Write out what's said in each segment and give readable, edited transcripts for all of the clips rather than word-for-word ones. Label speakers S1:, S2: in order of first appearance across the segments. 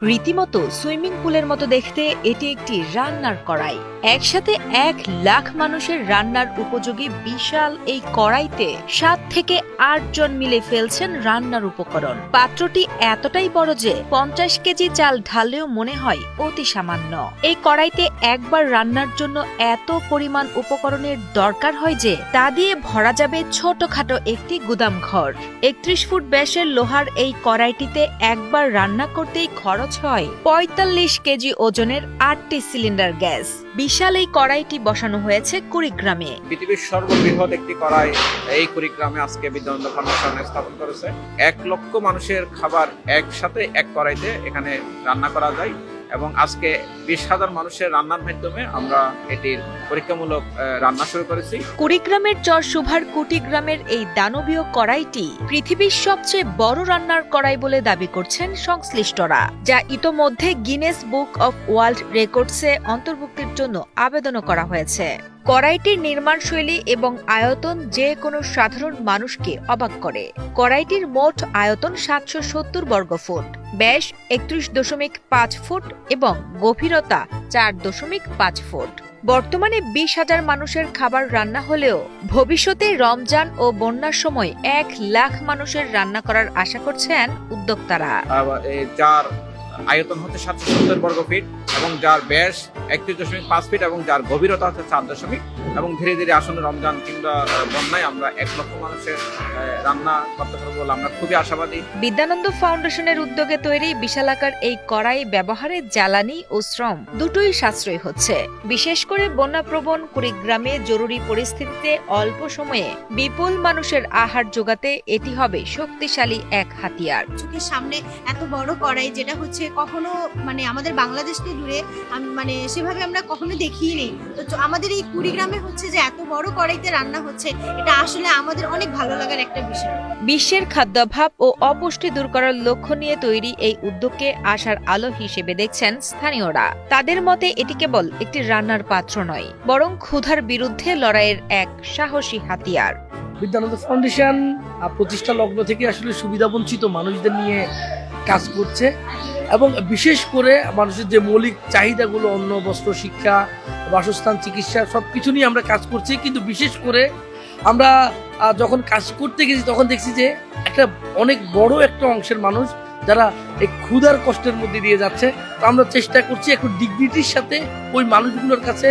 S1: রীতিমতো সুইমিং পুলের মতো দেখতে এটি একটি রান্নার কড়াই। একসাথে 1,00,000 মানুষের রান্নার উপযোগী বিশাল এই কড়াইতে 7 থেকে 8 জন মিলে ফেলছেন রান্নার উপকরণ। পাত্রটি এতটাই বড় যে 50 কেজি চাল ঢাললেও মনে হয় অতি সামান্য। এই কড়াইতে একবার রান্নার জন্য এত পরিমাণ উপকরণের দরকার হয় যে তা দিয়ে ভরা যাবে ছোটখাটো একটি গুদাম ঘর। 31 ফুট ব্যাসের লোহার এই কড়াইটিতে একবার রান্না করতেই খরচ হয় 45 কেজি ওজনের 8টি সিলিন্ডার গ্যাস। বিশাল এই কড়াইটি বসানো হয়েছে কুড়িগ্রামে।
S2: পৃথিবীর সর্ববৃহৎ একটি কড়াই এই কুড়িগ্রামে আজকে বিদ্যানন্দ ফাউন্ডেশন স্থাপন করেছে। 1 লক্ষ মানুষের খাবার একসাথে এক কড়াইতে এখানে রান্না করা যায় এবং আজকে 20,000 মানুষের রান্নার মাধ্যমে আমরা এটির পরীক্ষামূলক রান্না শুরু করেছি।
S1: কুড়িগ্রামের চর সুভার কুটিগ্রামের এই দানবীয় কড়াইটি পৃথিবীর সবচেয়ে বড় রান্নার কড়াই বলে দাবি করছেন সংশ্লিষ্টরা, যা ইতোমধ্যে গিনেস বুক অফ ওয়ার্ল্ড রেকর্ডসে অন্তর্ভুক্তির জন্য আবেদনও করা হয়েছে। কড়াইটির নির্মাণশৈলী এবং আয়তন যে কোনো সাধারণ মানুষকে অবাক করে। কড়াইটির মোট আয়তন 770 বর্গফুট, ব্যাস 31.5 ফুট এবং গভীরতা 4.5 ফুট। বর্তমানে 20,000 মানুষের খাবার রান্না হলেও ভবিষ্যতে রমজান ও বন্যার সময় 1,00,000 মানুষের রান্না করার আশা করছেন উদ্যোক্তারা।
S2: যার আয়তন হচ্ছে 770 বর্গ ফিট এবং যার ব্যাস 31.5 ফিট এবং যার গভীরতা হচ্ছে 4 দশমিক, এবং ধীরে ধীরে আসন্ন রমজান কিংবা বন্যায় আমরা 1 লক্ষ মানুষের রান্না করতে পারবো বলে আমরা খুবই আশাবাদী।
S1: বিদ্যানন্দ ফাউন্ডেশনের উদ্যোগে তৈরি বিশালাকার এই কড়াই ব্যবহারে জ্বালানি ও শ্রম দুটোই সাশ্রয় হচ্ছে। বিশেষ করে বন্যাপ্রবণ কুড়িগ্রামে জরুরি পরিস্থিতিতে অল্প সময়ে বিপুল মানুষের আহার জোগাতে এটি হবে শক্তিশালী এক হাতিয়ার।
S3: চোখের সামনে এত বড় কড়াই, যেটা হচ্ছে কখনো আমাদের বাংলাদেশ থেকে দূরে সেভাবে আমরা কখনো দেখিনি। তো আমাদের এই কুড়িগ্রামে হচ্ছে যে এত বড় কড়াইতে রান্না হচ্ছে, এটা আসলে আমাদের অনেক ভালো লাগার একটা বিষয়।
S1: বিশ্বের খাদ্যাভাব ও অপুষ্টি দূর করার লক্ষ্য নিয়ে তৈরি এই উদ্যোগকে আশার আলো হিসেবে দেখছেন স্থানীয়রা। তাদের মতে এটি কেবল একটি রান্নার পাত্র নয়, বরং ক্ষুধার বিরুদ্ধে লড়াইয়ের এক সাহসী হাতিয়ার।
S4: বিদ্যানন্দ ফাউন্ডেশন প্রতিষ্ঠা লগ্ন থেকে আসলে সুবিধাবঞ্চিত মানুষদের নিয়ে কাজ করছে এবং বিশেষ করে মানুষের যে মৌলিক চাহিদাগুলো, অন্ন, বস্ত্র, শিক্ষা, বাসস্থান, চিকিৎসা, সবকিছু নিয়ে আমরা কাজ করছি। কিন্তু বিশেষ করে আমরা যখন কাজ করতে গেছি তখন দেখছি যে অনেক বড় একটা অংশের মানুষ যারা এই ক্ষুধার কষ্টের মধ্যে দিয়ে যাচ্ছে। তো আমরা চেষ্টা করছি একটু ডিগনিটির সাথে ওই মানুষগুলোর কাছে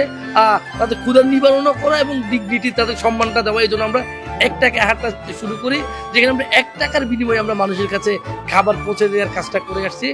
S4: তাদের ক্ষুধার নিবারণও করা এবং ডিগনিটি, তাদের সম্মানটা দেওয়া। এই জন্য আমরা 1 টাকা হাঁটা শুরু করি, যেখানে আমরা 1 টাকার বিনিময়ে আমরা মানুষের কাছে খাবার পৌঁছে দেওয়ার কাজটা করে আসছি।